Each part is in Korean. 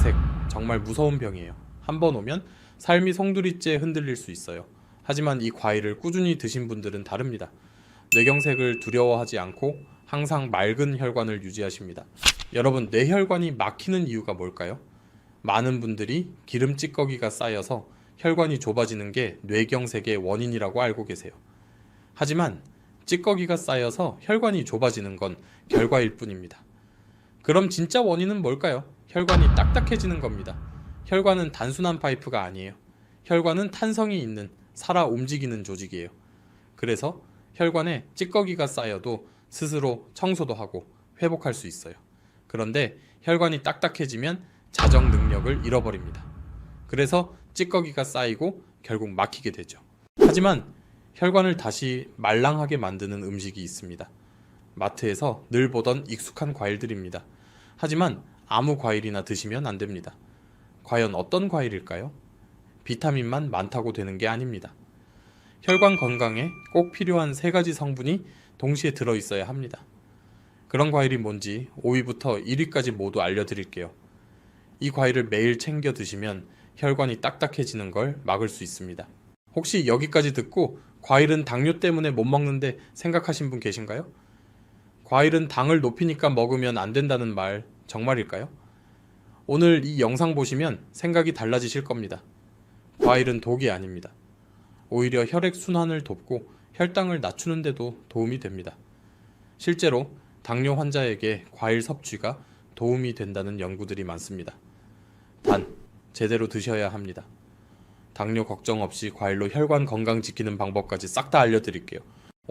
뇌경색, 정말 무서운 병이에요. 한번 오면 삶이 송두리째 흔들릴 수 있어요. 하지만 이 과일을 꾸준히 드신 분들은 다릅니다. 뇌경색을 두려워하지 않고 항상 맑은 혈관을 유지하십니다. 여러분, 뇌혈관이 막히는 이유가 뭘까요? 많은 분들이 기름 찌꺼기가 쌓여서 혈관이 좁아지는 게 뇌경색의 원인이라고 알고 계세요. 하지만 찌꺼기가 쌓여서 혈관이 좁아지는 건 결과일 뿐입니다. 그럼 진짜 원인은 뭘까요? 혈관이 딱딱해지는 겁니다. 혈관은 단순한 파이프가 아니에요. 혈관은 탄성이 있는 살아 움직이는 조직이에요. 그래서 혈관에 찌꺼기가 쌓여도 스스로 청소도 하고 회복할 수 있어요. 그런데 혈관이 딱딱해지면 자정 능력을 잃어버립니다. 그래서 찌꺼기가 쌓이고 결국 막히게 되죠. 하지만 혈관을 다시 말랑하게 만드는 음식이 있습니다. 마트에서 늘 보던 익숙한 과일들입니다. 하지만 아무 과일이나 드시면 안 됩니다. 과연 어떤 과일일까요? 비타민만 많다고 되는 게 아닙니다. 혈관 건강에 꼭 필요한 3가지 성분이 동시에 들어있어야 합니다. 그런 과일이 뭔지 5위부터 1위까지 모두 알려드릴게요. 이 과일을 매일 챙겨 드시면 혈관이 딱딱해지는 걸 막을 수 있습니다. 혹시 여기까지 듣고 과일은 당뇨 때문에 못 먹는데 생각하신 분 계신가요? 과일은 당을 높이니까 먹으면 안 된다는 말 정말일까요? 오늘 이 영상 보시면 생각이 달라지실 겁니다. 과일은 독이 아닙니다. 오히려 혈액순환을 돕고 혈당을 낮추는 데도 도움이 됩니다. 실제로 당뇨 환자에게 과일 섭취가 도움이 된다는 연구들이 많습니다. 단, 제대로 드셔야 합니다. 당뇨 걱정 없이 과일로 혈관 건강 지키는 방법까지 싹 다 알려드릴게요.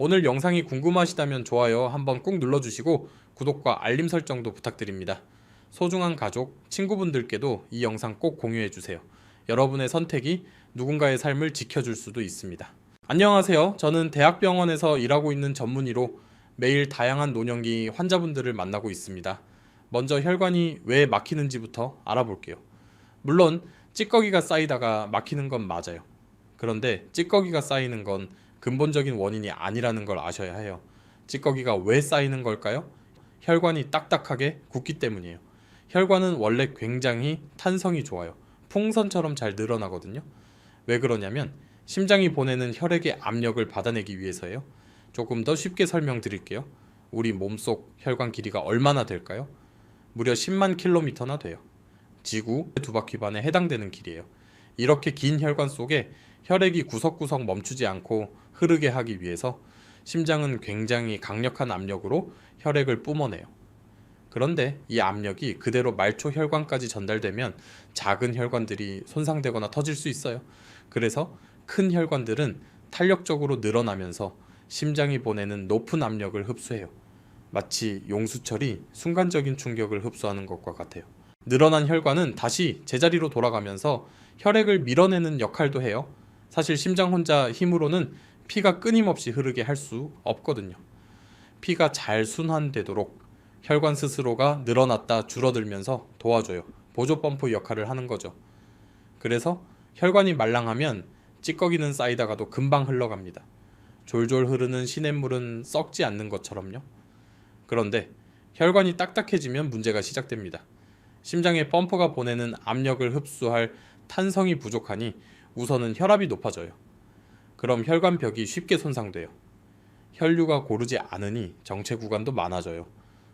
오늘 영상이 궁금하시다면 좋아요 한번 꾹 눌러주시고 구독과 알림 설정도 부탁드립니다. 소중한 가족, 친구분들께도 이 영상 꼭 공유해주세요. 여러분의 선택이 누군가의 삶을 지켜줄 수도 있습니다. 안녕하세요. 저는 대학병원에서 일하고 있는 전문의로 매일 다양한 노년기 환자분들을 만나고 있습니다. 먼저 혈관이 왜 막히는지부터 알아볼게요. 물론 찌꺼기가 쌓이다가 막히는 건 맞아요. 그런데 찌꺼기가 쌓이는 건 근본적인 원인이 아니라는 걸 아셔야 해요. 찌꺼기가 왜 쌓이는 걸까요? 혈관이 딱딱하게 굳기 때문이에요. 혈관은 원래 굉장히 탄성이 좋아요. 풍선처럼 잘 늘어나거든요. 왜 그러냐면 심장이 보내는 혈액의 압력을 받아내기 위해서예요. 조금 더 쉽게 설명드릴게요. 우리 몸속 혈관 길이가 얼마나 될까요? 무려 10만 킬로미터나 돼요. 지구 2바퀴 반에 해당되는 길이에요. 이렇게 긴 혈관 속에 혈액이 구석구석 멈추지 않고 흐르게 하기 위해서 심장은 굉장히 강력한 압력으로 혈액을 뿜어내요. 그런데 이 압력이 그대로 말초 혈관까지 전달되면 작은 혈관들이 손상되거나 터질 수 있어요. 그래서 큰 혈관들은 탄력적으로 늘어나면서 심장이 보내는 높은 압력을 흡수해요. 마치 용수철이 순간적인 충격을 흡수하는 것과 같아요. 늘어난 혈관은 다시 제자리로 돌아가면서 혈액을 밀어내는 역할도 해요. 사실 심장 혼자 힘으로는 피가 끊임없이 흐르게 할 수 없거든요. 피가 잘 순환되도록 혈관 스스로가 늘어났다 줄어들면서 도와줘요. 보조 펌프 역할을 하는 거죠. 그래서 혈관이 말랑하면 찌꺼기는 쌓이다가도 금방 흘러갑니다. 졸졸 흐르는 시냇물은 썩지 않는 것처럼요. 그런데 혈관이 딱딱해지면 문제가 시작됩니다. 심장의 펌프가 보내는 압력을 흡수할 탄성이 부족하니 우선은 혈압이 높아져요. 그럼 혈관벽이 쉽게 손상돼요. 혈류가 고르지 않으니 정체 구간도 많아져요.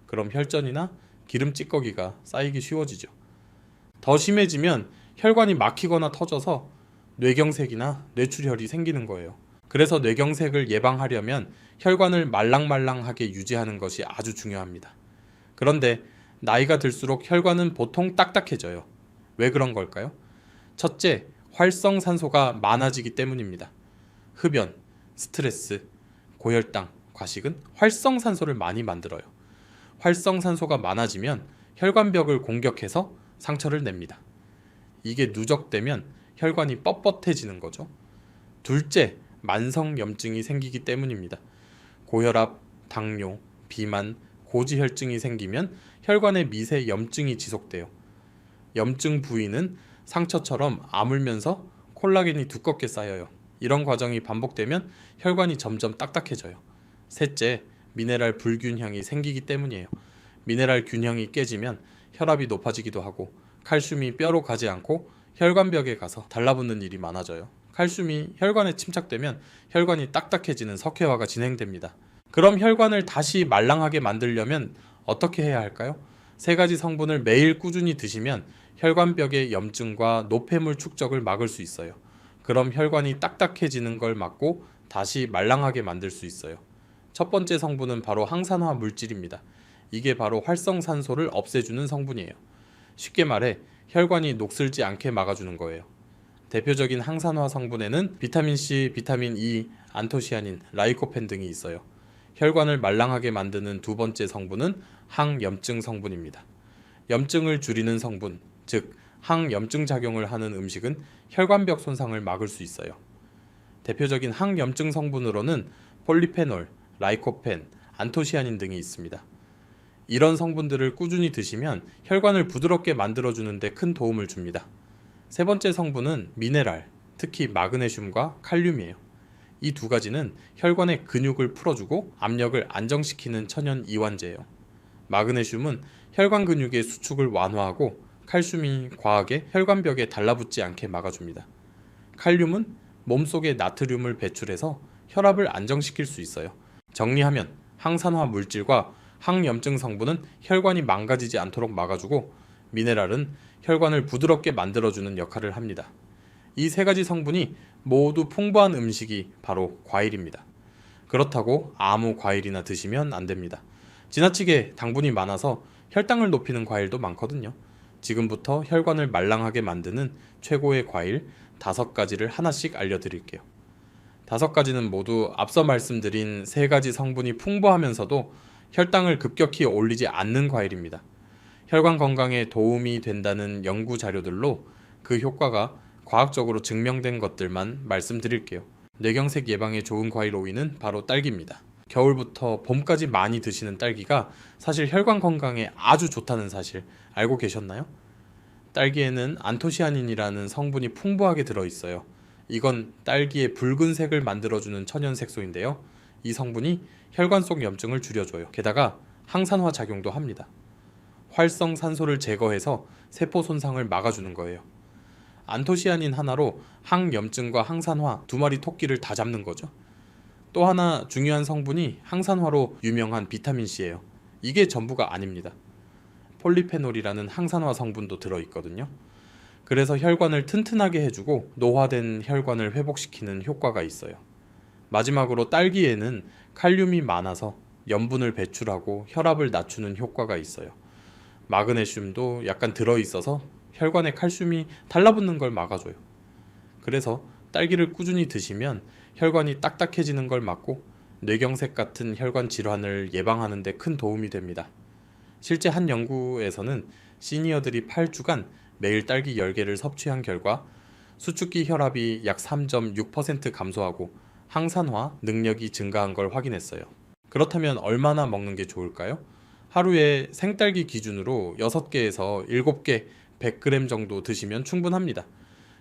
그럼 혈전이나 기름 찌꺼기가 쌓이기 쉬워지죠. 더 심해지면 혈관이 막히거나 터져서 뇌경색이나 뇌출혈이 생기는 거예요. 그래서 뇌경색을 예방하려면 혈관을 말랑말랑하게 유지하는 것이 아주 중요합니다. 그런데 나이가 들수록 혈관은 보통 딱딱해져요. 왜 그런 걸까요? 첫째, 활성산소가 많아지기 때문입니다. 흡연, 스트레스, 고혈당, 과식은 활성산소를 많이 만들어요. 활성산소가 많아지면 혈관벽을 공격해서 상처를 냅니다. 이게 누적되면 혈관이 뻣뻣해지는 거죠. 둘째, 만성염증이 생기기 때문입니다. 고혈압, 당뇨, 비만, 고지혈증이 생기면 혈관에 미세 염증이 지속돼요. 염증 부위는 상처처럼 아물면서 콜라겐이 두껍게 쌓여요. 이런 과정이 반복되면 혈관이 점점 딱딱해져요. 셋째, 미네랄 불균형이 생기기 때문이에요. 미네랄 균형이 깨지면 혈압이 높아지기도 하고 칼슘이 뼈로 가지 않고 혈관벽에 가서 달라붙는 일이 많아져요. 칼슘이 혈관에 침착되면 혈관이 딱딱해지는 석회화가 진행됩니다. 그럼 혈관을 다시 말랑하게 만들려면 어떻게 해야 할까요? 세 가지 성분을 매일 꾸준히 드시면 혈관벽의 염증과 노폐물 축적을 막을 수 있어요. 그럼 혈관이 딱딱해지는 걸 막고 다시 말랑하게 만들 수 있어요. 첫 번째 성분은 바로 항산화 물질입니다. 이게 바로 활성산소를 없애주는 성분이에요. 쉽게 말해 혈관이 녹슬지 않게 막아주는 거예요. 대표적인 항산화 성분에는 비타민 C, 비타민 E, 안토시아닌, 라이코펜 등이 있어요. 혈관을 말랑하게 만드는 두 번째 성분은 항염증 성분입니다. 염증을 줄이는 성분, 즉 항염증 작용을 하는 음식은 혈관벽 손상을 막을 수 있어요. 대표적인 항염증 성분으로는 폴리페놀, 라이코펜, 안토시아닌 등이 있습니다. 이런 성분들을 꾸준히 드시면 혈관을 부드럽게 만들어주는 데 큰 도움을 줍니다. 세 번째 성분은 미네랄, 특히 마그네슘과 칼륨이에요. 이 두 가지는 혈관의 근육을 풀어주고 압력을 안정시키는 천연 이완제예요. 마그네슘은 혈관 근육의 수축을 완화하고 칼슘이 과하게 혈관벽에 달라붙지 않게 막아줍니다. 칼륨은 몸속에 나트륨을 배출해서 혈압을 안정시킬 수 있어요. 정리하면 항산화 물질과 항염증 성분은 혈관이 망가지지 않도록 막아주고 미네랄은 혈관을 부드럽게 만들어주는 역할을 합니다. 이 세 가지 성분이 모두 풍부한 음식이 바로 과일입니다. 그렇다고 아무 과일이나 드시면 안 됩니다. 지나치게 당분이 많아서 혈당을 높이는 과일도 많거든요. 지금부터 혈관을 말랑하게 만드는 최고의 과일 5가지를 하나씩 알려드릴게요. 5가지는 모두 앞서 말씀드린 3가지 성분이 풍부하면서도 혈당을 급격히 올리지 않는 과일입니다. 혈관 건강에 도움이 된다는 연구 자료들로 그 효과가 과학적으로 증명된 것들만 말씀드릴게요. 뇌경색 예방에 좋은 과일 5위는 바로 딸기입니다. 겨울부터 봄까지 많이 드시는 딸기가 사실 혈관 건강에 아주 좋다는 사실 알고 계셨나요? 딸기에는 안토시아닌이라는 성분이 풍부하게 들어있어요. 이건 딸기의 붉은색을 만들어주는 천연색소인데요. 이 성분이 혈관 속 염증을 줄여줘요. 게다가 항산화 작용도 합니다. 활성산소를 제거해서 세포 손상을 막아주는 거예요. 안토시아닌 하나로 항염증과 항산화 2마리 토끼를 다 잡는 거죠. 또 하나 중요한 성분이 항산화로 유명한 비타민C예요. 이게 전부가 아닙니다. 폴리페놀이라는 항산화 성분도 들어있거든요. 그래서 혈관을 튼튼하게 해주고 노화된 혈관을 회복시키는 효과가 있어요. 마지막으로 딸기에는 칼륨이 많아서 염분을 배출하고 혈압을 낮추는 효과가 있어요. 마그네슘도 약간 들어있어서 혈관에 칼슘이 달라붙는 걸 막아줘요. 그래서 딸기를 꾸준히 드시면 혈관이 딱딱해지는 걸 막고 뇌경색 같은 혈관 질환을 예방하는 데 큰 도움이 됩니다. 실제 한 연구에서는 시니어들이 8주간 매일 딸기 10개를 섭취한 결과 수축기 혈압이 약 3.6% 감소하고 항산화 능력이 증가한 걸 확인했어요. 그렇다면 얼마나 먹는 게 좋을까요? 하루에 생딸기 기준으로 6개에서 7개 100g 정도 드시면 충분합니다.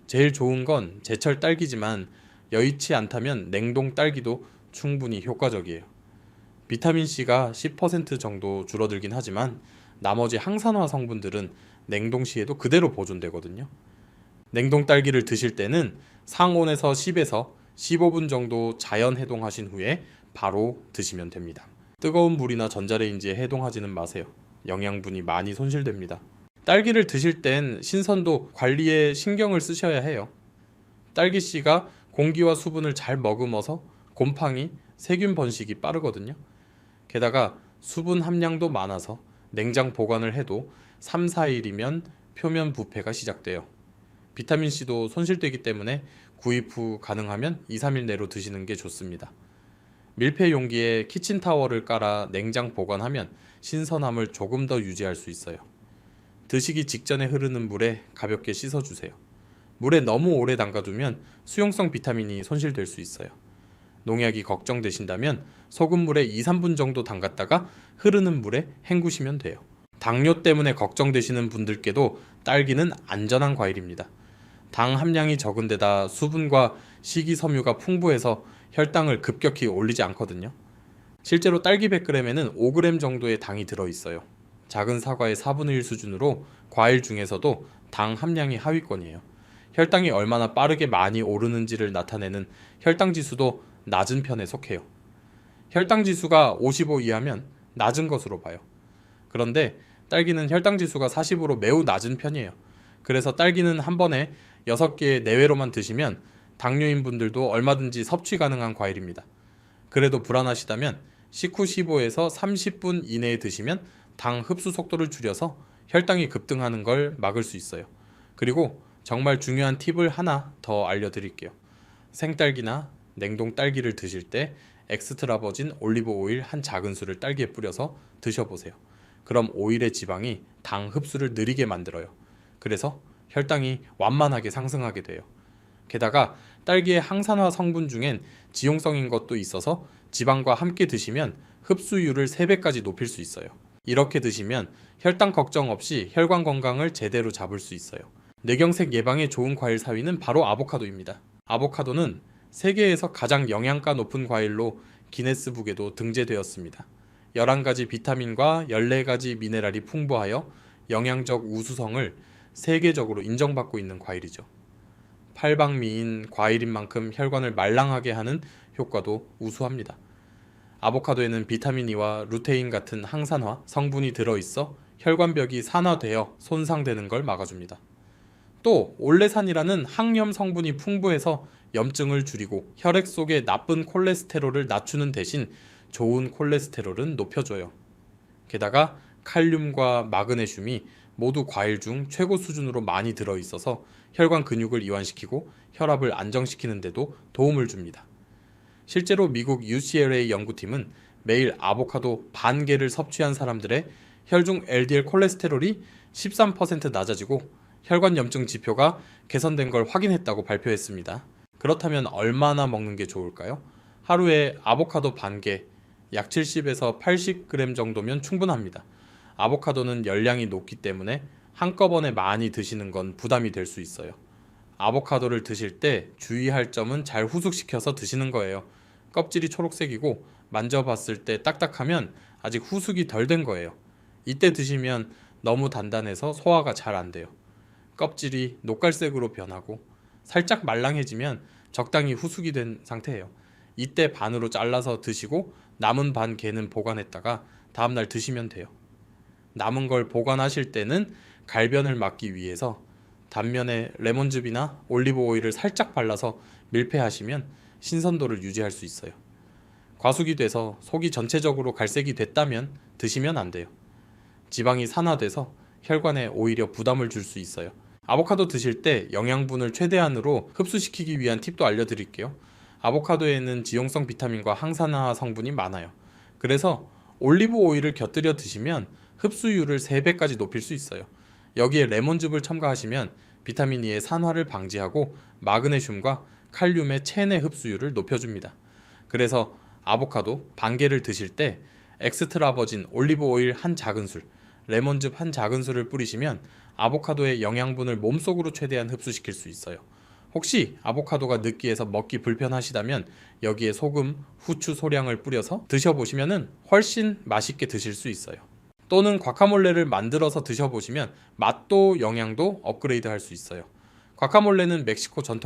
제일 좋은 건 제철 딸기지만 여의치 않다면 냉동 딸기도 충분히 효과적이에요. 비타민C가 10% 정도 줄어들긴 하지만 나머지 항산화 성분들은 냉동 시에도 그대로 보존되거든요. 냉동 딸기를 드실 때는 상온에서 10에서 15분 정도 자연 해동하신 후에 바로 드시면 됩니다. 뜨거운 물이나 전자레인지에 해동하지는 마세요. 영양분이 많이 손실됩니다. 딸기를 드실 땐 신선도 관리에 신경을 쓰셔야 해요. 딸기씨가 공기와 수분을 잘 머금어서 곰팡이, 세균 번식이 빠르거든요. 게다가 수분 함량도 많아서 냉장 보관을 해도 3, 4일이면 표면 부패가 시작돼요. 비타민C도 손실되기 때문에 구입 후 가능하면 2, 3일 내로 드시는 게 좋습니다. 밀폐 용기에 키친타월을 깔아 냉장 보관하면 신선함을 조금 더 유지할 수 있어요. 드시기 직전에 흐르는 물에 가볍게 씻어주세요. 물에 너무 오래 담가두면 수용성 비타민이 손실될 수 있어요. 농약이 걱정되신다면 소금물에 2, 3분 정도 담갔다가 흐르는 물에 헹구시면 돼요. 당뇨 때문에 걱정되시는 분들께도 딸기는 안전한 과일입니다. 당 함량이 적은 데다 수분과 식이섬유가 풍부해서 혈당을 급격히 올리지 않거든요. 실제로 딸기 100g에는 5g 정도의 당이 들어있어요. 작은 사과의 4분의 1 수준으로 과일 중에서도 당 함량이 하위권이에요. 혈당이 얼마나 빠르게 많이 오르는지를 나타내는 혈당 지수도 낮은 편에 속해요. 혈당 지수가 55 이하면 낮은 것으로 봐요. 그런데 딸기는 혈당 지수가 40으로 매우 낮은 편이에요. 그래서 딸기는 한 번에 6개 내외로만 드시면 당뇨인 분들도 얼마든지 섭취 가능한 과일입니다. 그래도 불안하시다면 식후 15에서 30분 이내에 드시면 당 흡수 속도를 줄여서 혈당이 급등하는 걸 막을 수 있어요. 그리고 정말 중요한 팁을 하나 더 알려드릴게요. 생딸기나 냉동 딸기를 드실 때 엑스트라 버진 올리브 오일 한 작은술을 딸기에 뿌려서 드셔보세요. 그럼 오일의 지방이 당 흡수를 느리게 만들어요. 그래서 혈당이 완만하게 상승하게 돼요. 게다가 딸기의 항산화 성분 중엔 지용성인 것도 있어서 지방과 함께 드시면 흡수율을 3배까지 높일 수 있어요. 이렇게 드시면 혈당 걱정 없이 혈관 건강을 제대로 잡을 수 있어요. 뇌경색 예방에 좋은 과일 4위는 바로 아보카도입니다. 아보카도는 세계에서 가장 영양가 높은 과일로 기네스북에도 등재되었습니다. 11가지 비타민과 14가지 미네랄이 풍부하여 영양적 우수성을 세계적으로 인정받고 있는 과일이죠. 팔방미인 과일인 만큼 혈관을 말랑하게 하는 효과도 우수합니다. 아보카도에는 비타민 E와 루테인 같은 항산화 성분이 들어있어 혈관벽이 산화되어 손상되는 걸 막아줍니다. 또 올레산이라는 항염 성분이 풍부해서 염증을 줄이고 혈액 속의 나쁜 콜레스테롤을 낮추는 대신 좋은 콜레스테롤은 높여줘요. 게다가 칼륨과 마그네슘이 모두 과일 중 최고 수준으로 많이 들어있어서 혈관 근육을 이완시키고 혈압을 안정시키는 데도 도움을 줍니다. 실제로 미국 UCLA 연구팀은 매일 아보카도 반 개를 섭취한 사람들의 혈중 LDL 콜레스테롤이 13% 낮아지고 혈관 염증 지표가 개선된 걸 확인했다고 발표했습니다. 그렇다면 얼마나 먹는 게 좋을까요? 하루에 아보카도 반 개, 약 70에서 80g 정도면 충분합니다. 아보카도는 열량이 높기 때문에 한꺼번에 많이 드시는 건 부담이 될 수 있어요. 아보카도를 드실 때 주의할 점은 잘 후숙시켜서 드시는 거예요. 껍질이 초록색이고 만져봤을 때 딱딱하면 아직 후숙이 덜 된 거예요. 이때 드시면 너무 단단해서 소화가 잘 안 돼요. 껍질이 녹갈색으로 변하고 살짝 말랑해지면 적당히 후숙이 된 상태예요. 이때 반으로 잘라서 드시고 남은 반 개는 보관했다가 다음날 드시면 돼요. 남은 걸 보관하실 때는 갈변을 막기 위해서 단면에 레몬즙이나 올리브 오일을 살짝 발라서 밀폐하시면 신선도를 유지할 수 있어요. 과숙이 돼서 속이 전체적으로 갈색이 됐다면 드시면 안 돼요. 지방이 산화돼서 혈관에 오히려 부담을 줄 수 있어요. 아보카도 드실 때 영양분을 최대한으로 흡수시키기 위한 팁도 알려드릴게요. 아보카도에는 지용성 비타민과 항산화 성분이 많아요. 그래서 올리브 오일을 곁들여 드시면 흡수율을 3배까지 높일 수 있어요. 여기에 레몬즙을 첨가하시면 비타민 E의 산화를 방지하고 마그네슘과 칼륨의 체내 흡수율을 높여줍니다. 그래서 아보카도 반 개를 드실 때 엑스트라 버진 올리브 오일 한 작은술, 레몬즙 한 작은술을 뿌리시면 아보카도의 영양분을 몸속으로 최대한 흡수시킬 수 있어요. 혹시 아보카도가 느끼해서 먹기 불편하시다면 여기에 소금, 후추 소량을 뿌려서 드셔보시면 훨씬 맛있게 드실 수 있어요. 또는 과카몰레를 만들어서 드셔보시면 맛도 영양도 업그레이드 할 수 있어요. 과카몰레는 멕시코 전통